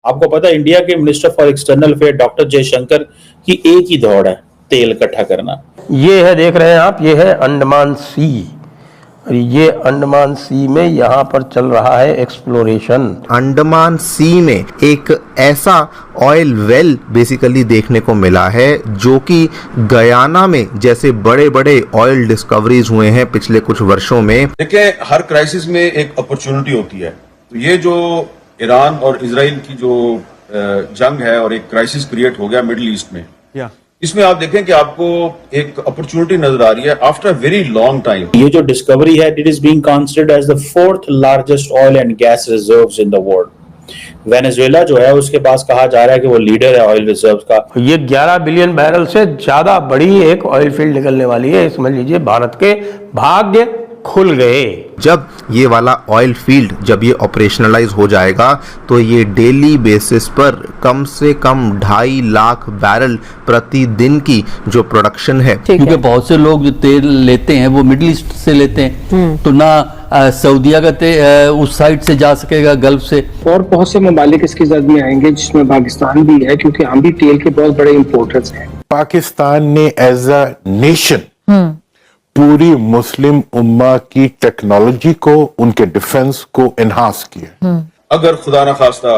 आपको पता है इंडिया के minister for external affair doctor Jaishankar की एक ही दौड़ है, तेल इकट्ठा करना। ये है, देख रहे हैं आप, ये है अंडमान सी, और ये अंडमान सी में यहाँ पर चल रहा है एक्सप्लोरेशन। अंडमान सी में एक ऐसा ऑयल वेल बेसिकली देखने को मिला है जो कि गयाना में जैसे बड़े बड़े ऑयल डिस्कवरीज हुए हैं पिछले कुछ वर्षों में। देखिए, हर क्राइसिस में एक अपॉर्चुनिटी होती है। तो ये जो ईरान और इजराइल की जो जंग है और एक क्राइसिस क्रिएट हो गया मिडिल ईस्ट में, इसमें आप देखें कि आपको एक अपॉर्चुनिटी नजर आ रही है आफ्टर वेरी लॉन्ग टाइम। ये जो डिस्कवरी है, it is being considered as the 4th largest oil and gas reserves in the world. Venezuela जो है उसके पास कहा जा रहा है कि वो लीडर है ऑयल रिजर्व्स का। ये 11 बिलियन बैरल से ज्यादा बड़ी एक ऑयल फील्ड निकलने वाली है। समझ लीजिए भारत के भाग्य खुल गए। जब ये वाला ऑयल फील्ड जब ये ऑपरेशनलाइज हो जाएगा तो ये डेली बेसिस पर कम से कम 2.5 लाख बैरल प्रतिदिन की जो प्रोडक्शन है। क्योंकि बहुत से लोग जो तेल लेते हैं वो मिडिल ईस्ट से लेते हैं, तो ना सऊदीया का उस साइड से जा सकेगा गल्फ से, और बहुत से ममालिक इसकी जद में आएंगे जिसमें पाकिस्तान भी है, क्योंकि हम भी तेल के बहुत बड़े इंपोर्टर्स हैं। पाकिस्तान ने एज अ नेशन पूरी मुस्लिम उम्मा की टेक्नोलॉजी को, उनके डिफेंस को एनहांस किया। अगर खुदा न खास्ता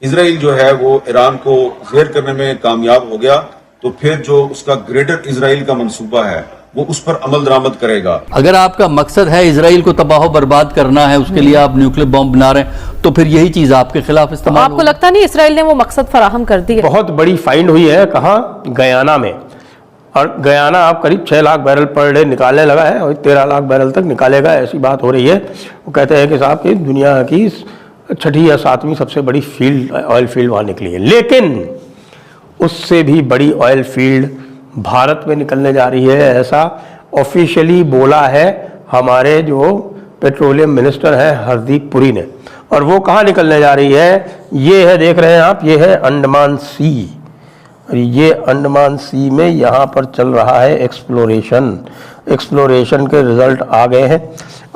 इजराइल जो है वो ईरान को ज़ेर करने में कामयाब हो गया तो फिर जो उसका ग्रेटर इजराइल का मंसूबा है वो उस पर अमल दरामद करेगा। अगर आपका मकसद है इजराइल को तबाह बर्बाद करना है, उसके लिए आप न्यूक्लियर बॉम्ब बना रहे हैं, तो फिर यही चीज आपके खिलाफ इस्तेमाल आपको लगता नहीं इसराइल ने वो मकसद फराहम कर दी है? बहुत बड़ी फाइंड हुई है, कहाँ? गयाना में। और गयाना आप करीब 6 लाख बैरल पर डे निकालने लगा है और 13 लाख बैरल तक निकालेगा, ऐसी बात हो रही है। वो कहते हैं कि साहब कि दुनिया की 6ठी या 7वीं सबसे बड़ी फील्ड, ऑयल फील्ड वहाँ निकली है। लेकिन उससे भी बड़ी ऑयल फील्ड भारत में निकलने जा रही है, ऐसा ऑफिशियली बोला है हमारे जो पेट्रोलियम मिनिस्टर हैं हरदीप पुरी ने। और वो कहाँ निकलने जा रही है? ये है, देख रहे हैं आप, ये है अंडमान सी, और ये अंडमान सी में यहाँ पर चल रहा है एक्सप्लोरेशन। एक्सप्लोरेशन के रिजल्ट आ गए हैं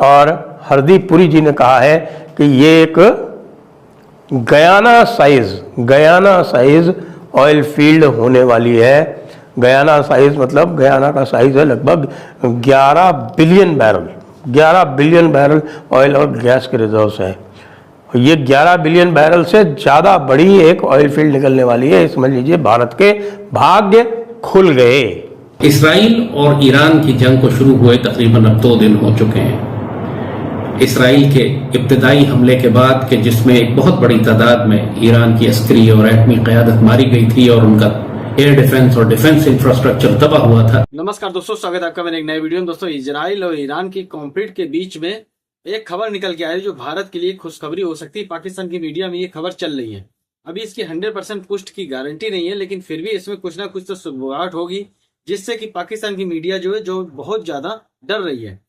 और हरदीप पुरी जी ने कहा है कि ये एक गयाना साइज ऑयल फील्ड होने वाली है। गयाना साइज मतलब गयाना का साइज है लगभग 11 बिलियन बैरल ऑयल और गैस के रिजर्व्स है। ये 11 बिलियन बैरल से ज़्यादा बड़ी एक ऑयल फील्ड निकलने वाली है। समझ लीजिए भारत के भाग्य खुल गए। इसराइल और ईरान की जंग को शुरू हुए तकरीबन अब 2 दिन हो चुके हैं। इसराइल के इब्तदाई हमले के बाद के जिसमें एक बहुत बड़ी तादाद में ईरान की अस्करी और एटमी क़यादत मारी गई थी और उनका एयर डिफेंस और डिफेंस इंफ्रास्ट्रक्चर तबाह हुआ था। नमस्कार दोस्तों, स्वागत है आपका मेरे एक नए वीडियो में। दोस्तों, इजराइल और ईरान की कॉन्फ्लिक्ट के बीच में एक खबर निकल के आ रही है जो भारत के लिए खुशखबरी हो सकती है। पाकिस्तान की मीडिया में ये खबर चल रही है। अभी इसकी 100% पुष्ट की गारंटी नहीं है, लेकिन फिर भी इसमें कुछ ना कुछ तो शुरुआत होगी जिससे कि पाकिस्तान की मीडिया जो बहुत ज्यादा डर रही है।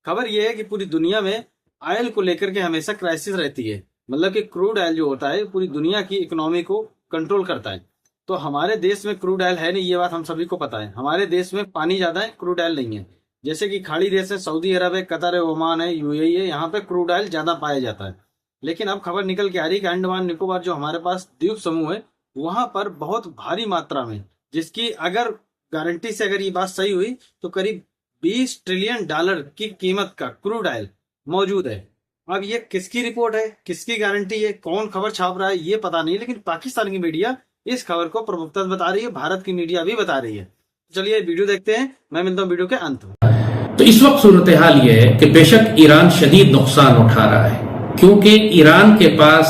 खबर ये है कि पूरी दुनिया में ऑयल को लेकर के हमेशा क्राइसिस रहती है। मतलब कि क्रूड ऑयल जो होता है पूरी दुनिया की इकोनॉमी को कंट्रोल करता है। तो हमारे देश में क्रूड ऑयल है नहीं, ये बात हम सभी को पता है। हमारे देश में पानी ज्यादा है, क्रूड ऑयल नहीं है। जैसे कि खाड़ी देश है, सऊदी अरब है, कतर है, ओमान है, यूएई है, यहाँ पे क्रूड ऑयल ज्यादा पाया जाता है। लेकिन अब खबर निकल के आ रही है कि अंडमान निकोबार जो हमारे पास द्वीप समूह है वहां पर बहुत भारी मात्रा में, जिसकी अगर गारंटी से अगर ये बात सही हुई तो करीब $20 ट्रिलियन की कीमत का क्रूड ऑयल मौजूद है। अब ये किसकी रिपोर्ट है, किसकी गारंटी है, कौन खबर छाप रहा है, ये पता नहीं। लेकिन पाकिस्तान की मीडिया इस खबर को प्रमुखता बता रही है, भारत की मीडिया भी बता रही है। चलिए वीडियो देखते हैं, मैं मिलता हूँ वीडियो के अंत में। तो इस वक्त सूरत हाल ये है कि बेशक ईरान शदीद नुकसान उठा रहा है क्योंकि ईरान के पास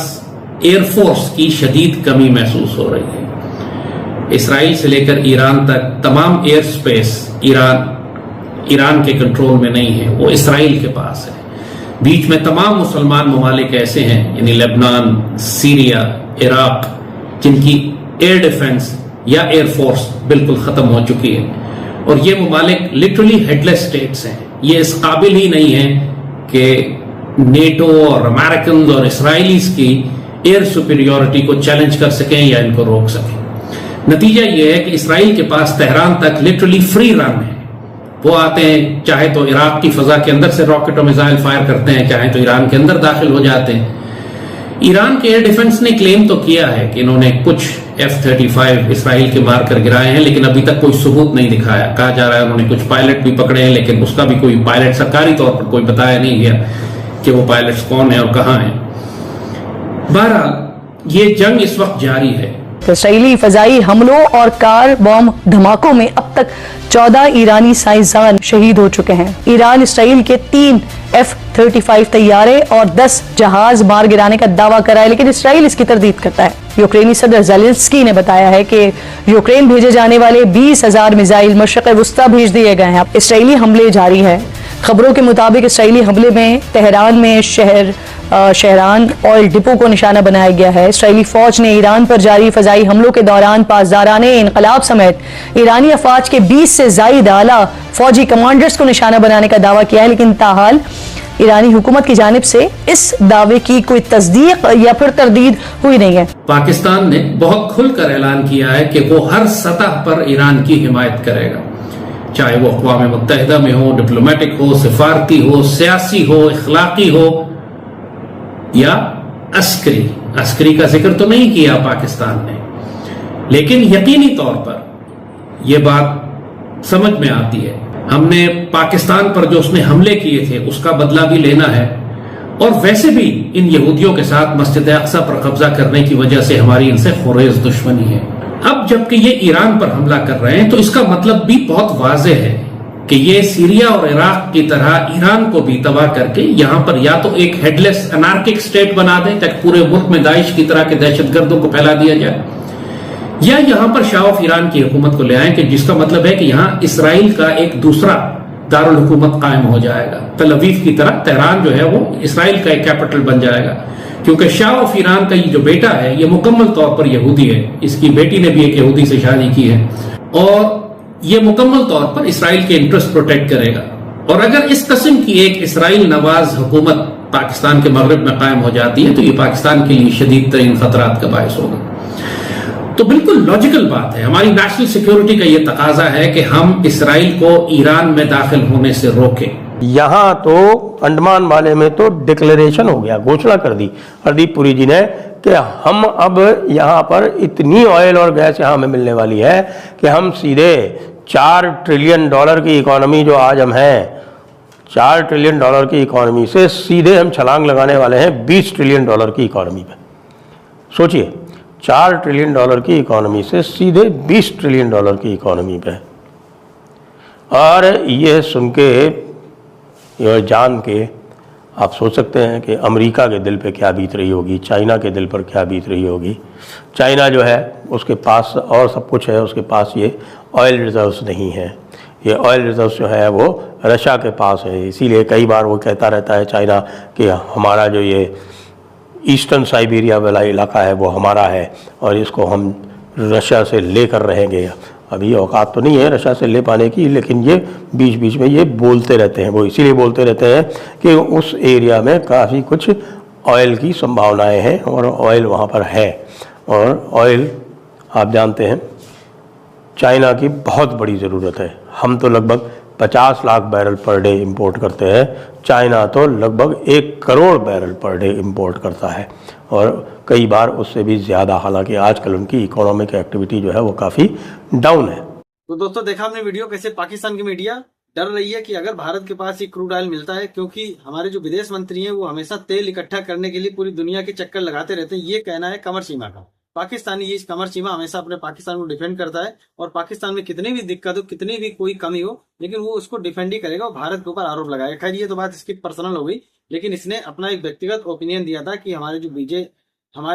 एयरफोर्स की शदीद कमी महसूस हो रही है। इसराइल से लेकर ईरान तक तमाम एयर स्पेस ईरान के कंट्रोल में नहीं है, वो इसराइल के पास है। बीच में तमाम मुसलमान ममालिक ऐसे हैं, यानी लेबनान, सीरिया, इराक, जिनकी एयर डिफेंस या एयरफोर्स बिल्कुल खत्म हो चुकी है। और ये ममालिक लिटरली हेडलेस स्टेट्स हैं। ये इस काबिल ही नहीं है कि नेटो और अमेरिकन और इसराइलीज की एयर सुपीरियोरिटी को चैलेंज कर सकें या इनको रोक सकें। नतीजा ये है कि इसराइल के पास तेहरान तक लिटरली फ्री रन है। वो आते हैं, चाहे तो इराक की फजा के अंदर से रॉकेट और मिसाइल फायर करते हैं, चाहे तो ईरान के अंदर दाखिल हो जाते हैं। ईरान के एयर डिफेंस ने क्लेम तो किया है कि इन्होंने कुछ F-35 इसराइल के मारकर गिराए हैं, लेकिन अभी तक कोई सबूत नहीं दिखाया। कहा जा रहा है उन्होंने कुछ पायलट भी पकड़े हैं, लेकिन उसका भी कोई पायलट सरकारी तौर पर कोई बताया नहीं गया कि वो पायलट्स कौन है और कहां हैं। बहरहाल ये जंग इस वक्त जारी है। इसराइली फजाई हमलों और कार बम धमाकों में अब तक 14 ईरानी साइंसदान शहीद हो चुके हैं। ईरान इसराइल के 3 F-35 तैयारे और 10 जहाज मार गिराने का दावा कर रहा है, लेकिन इसराइल इसकी तरदीद करता है। यूक्रेनी सदर ज़ेलेंस्की ने बताया है कि यूक्रेन भेजे जाने वाले 20,000 मिसाइल मशरिक़ वस्ता भेज दिए गए हैं। इसराइली हमले जारी है। खबरों के मुताबिक इसराइली हमले में तेहरान में शहरान ऑयल डिपो को निशाना बनाया गया है। इसराइली फौज ने ईरान पर जारी फजाई हमलों के दौरान पासदाराने इनकलाब समेत ईरानी अफवाज के 20 से ज्यादा आला फौजी कमांडर्स को निशाना बनाने का दावा किया है, लेकिन ताहाल ईरानी हुकूमत की जानिब से इस दावे की कोई तस्दीक या फिर तरदीद हुई नहीं है। पाकिस्तान ने बहुत खुलकर ऐलान किया है कि वो हर सतह पर ईरान की हिमायत करेगा, चाहे वो अक़वाम मुत्तहिदा में हो, डिप्लोमेटिक हो, सिफारती हो, सियासी हो, इखलाकी हो या अस्करी का जिक्र तो नहीं किया पाकिस्तान ने, लेकिन यकीनी तौर पर यह बात समझ में आती है। हमने पाकिस्तान पर जो उसने हमले किए थे उसका बदला भी लेना है, और वैसे भी इन यहूदियों के साथ मस्जिद अक्सा पर कब्जा करने की वजह से हमारी इनसे खुरेज दुश्मनी है। अब जबकि ये ईरान पर हमला कर रहे हैं तो इसका मतलब भी बहुत वाज़ेह है कि ये सीरिया और इराक की तरह ईरान को भी तबाह करके यहां पर या तो एक हेडलेस अनार्किक स्टेट बना दें ताकि पूरे मुल्क में दाइश की तरह के दहशतगर्दों को फैला दिया जाए, या यहां पर शाह ऑफ ईरान की हुकूमत को ले आए कि जिसका मतलब है कि यहां इसराइल का एक दूसरा दारुल हुकूमत कायम हो जाएगा। तल अवीव की तरह तेहरान जो है वो इसराइल का एक कैपिटल बन जाएगा, क्योंकि शाह ऑफ ईरान का ये जो बेटा है ये मुकम्मल तौर पर यहूदी है। इसकी बेटी ने भी एक यहूदी से शादी की है और ये मुकम्मल तौर पर इसराइल के इंटरेस्ट प्रोटेक्ट करेगा। और अगर इस किस्म की एक इसराइल नवाज हुकूमत पाकिस्तान के मगरब में कायम हो जाती है तो ये पाकिस्तान के लिए शदीद तरीन खतरात का बायस होगा। तो बिल्कुल लॉजिकल बात है, हमारी नेशनल सिक्योरिटी का ये तकाजा है कि हम इसराइल को ईरान में दाखिल होने से रोकें। यहाँ तो अंडमान वाले में तो डिक्लेरेशन हो गया, घोषणा कर दी हरदीप पुरी जी ने कि हम अब यहाँ पर इतनी ऑयल और गैस यहाँ में मिलने वाली है कि हम सीधे $4 ट्रिलियन की इकोनॉमी जो आज हम हैं, $4 ट्रिलियन की इकोनॉमी से सीधे हम छलांग लगाने वाले हैं $20 ट्रिलियन की इकोनॉमी पे। सोचिए, $4 ट्रिलियन की इकोनॉमी से सीधे $20 ट्रिलियन की इकोनॉमी पे। और ये सुन के, यह जान के आप सोच सकते हैं कि अमेरिका के दिल पे क्या बीत रही होगी, चाइना के दिल पर क्या बीत रही होगी। चाइना जो है उसके पास और सब कुछ है, उसके पास ये ऑयल रिजर्व्स नहीं है। ये ऑयल रिजर्व्स जो है वो रशिया के पास है, इसीलिए कई बार वो कहता रहता है चाइना कि हमारा जो ये ईस्टर्न साइबेरिया वाला इलाका है वो हमारा है और इसको हम रशिया से लेकर रहेंगे। अभी औकात तो नहीं है रशिया से ले पाने की, लेकिन ये बीच बीच में ये बोलते रहते हैं। वो इसीलिए बोलते रहते हैं कि उस एरिया में काफ़ी कुछ ऑयल की संभावनाएं हैं और ऑयल वहाँ पर है। और ऑयल आप जानते हैं चाइना की बहुत बड़ी ज़रूरत है। हम तो लगभग 50 lakh barrel per day import करते हैं, चाइना तो लगभग 1 crore barrel per day import करता है और कई बार उससे भी ज़्यादा। हालांकि आजकल उनकी इकोनॉमिक एक्टिविटी जो है वो काफ़ी डाउन है। तो दोस्तों देखा हमने वीडियो कैसे पाकिस्तान की मीडिया डर रही है कि अगर भारत के पास ये क्रूड ऑयल मिलता है, क्योंकि हमारे जो विदेश मंत्री हैं वो हमेशा तेल इकट्ठा करने के लिए पूरी दुनिया के चक्कर लगाते रहते हैं। ये कहना है कमर सीमा का। पाकिस्तान ये इस कमर सीमा हमेशा अपने पाकिस्तान को डिफेंड करता है और पाकिस्तान में कितनी भी दिक्कत हो, कितनी भी कोई कमी हो, लेकिन वो उसको डिफेंड ही करेगा और भारत के ऊपर आरोप लगाएगा। खैर ये तो बात इसकी पर्सनल हो गई, लेकिन इसने अपना एक व्यक्तिगत ओपिनियन दिया था कि हमारे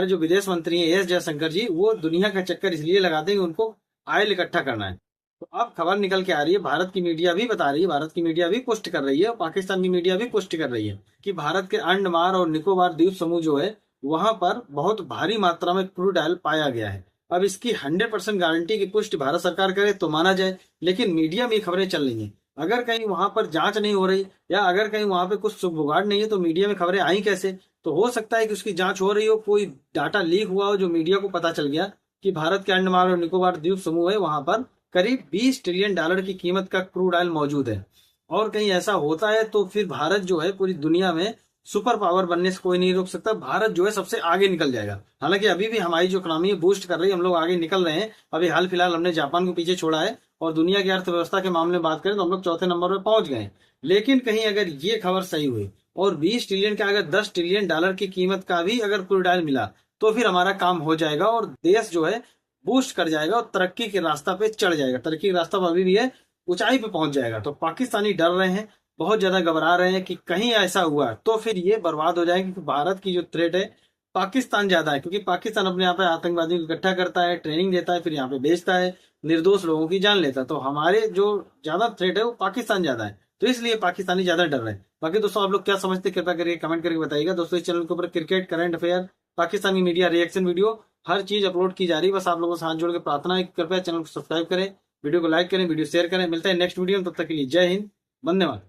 जो विदेश मंत्री हैं एस जयशंकर जी, वो दुनिया का चक्कर इसलिए लगाते हैं कि उनको ऑयल इकट्ठा करना है। तो अब खबर निकल के आ रही है, भारत की मीडिया भी बता रही है, भारत की मीडिया भी पोस्ट कर रही है और पाकिस्तान की मीडिया भी पोस्ट कर रही है कि भारत के अंडमान और निकोबार द्वीप समूह जो है वहां पर बहुत भारी मात्रा में क्रूड ऑयल पाया गया है। अब इसकी 100% गारंटी की पुष्टि भारत सरकार करे तो माना जाए, लेकिन मीडिया में खबरें चल रही हैं। अगर कहीं वहां पर जांच नहीं हो रही या अगर कहीं वहां पे कुछ सुगबुगाड़ नहीं है तो मीडिया में खबरें आई कैसे? तो हो सकता है कि उसकी जांच हो रही हो, कोई डाटा लीक हुआ हो जो मीडिया को पता चल गया कि भारत के अंडमान और निकोबार द्वीप समूह है वहां पर करीब $20 ट्रिलियन की कीमत का क्रूड ऑयल मौजूद है। और कहीं ऐसा होता है तो फिर भारत जो है पूरी दुनिया में सुपर पावर बनने से कोई नहीं रोक सकता। भारत जो है सबसे आगे निकल जाएगा। हालांकि अभी भी हमारी जो इकोनॉमी है बूस्ट कर रही है, हम लोग आगे निकल रहे हैं। अभी हाल फिलहाल हमने जापान को पीछे छोड़ा है और दुनिया की अर्थव्यवस्था के मामले में बात करें तो हम लोग चौथे नंबर पर पहुंच गए। लेकिन कहीं अगर ये खबर सही हुई और 20 ट्रिलियन का अगर 10 ट्रिलियन डॉलर की कीमत का भी अगर क्रूड ऑयल मिला तो फिर हमारा काम हो जाएगा और देश जो है बूस्ट कर जाएगा और तरक्की के रास्ता पे चढ़ जाएगा। तरक्की के रास्ता अभी भी है, ऊंचाई पे पहुंच जाएगा। तो पाकिस्तानी डर रहे हैं, बहुत ज्यादा घबरा रहे हैं कि कहीं ऐसा हुआ तो फिर ये बर्बाद हो जाएगी। क्योंकि भारत की जो थ्रेट है पाकिस्तान ज्यादा है, क्योंकि पाकिस्तान अपने यहाँ पे आतंकवादियों को इकट्ठा करता है, ट्रेनिंग देता है, फिर यहाँ पे बेचता है, निर्दोष लोगों की जान लेता है। तो हमारे जो ज्यादा थ्रेट है वो पाकिस्तान ज्यादा है, तो इसलिए पाकिस्तानी ज्यादा डर रहे हैं। बाकी दोस्तों आप लोग क्या समझते हैं कृपया करके कमेंट करके बताइएगा। दोस्तों इस चैनल के ऊपर cricket, current affair, Pakistani media, reaction video हर चीज अपलोड की जा रही है। बस आप लोगों से हाथ जोड़ के प्रार्थना है कि कृपया चैनल को सब्सक्राइब करें, वीडियो को लाइक करें, वीडियो शेयर करें। मिलता है नेक्स्ट वीडियो में, तब तक के लिए जय हिंद, वंदे मातरम।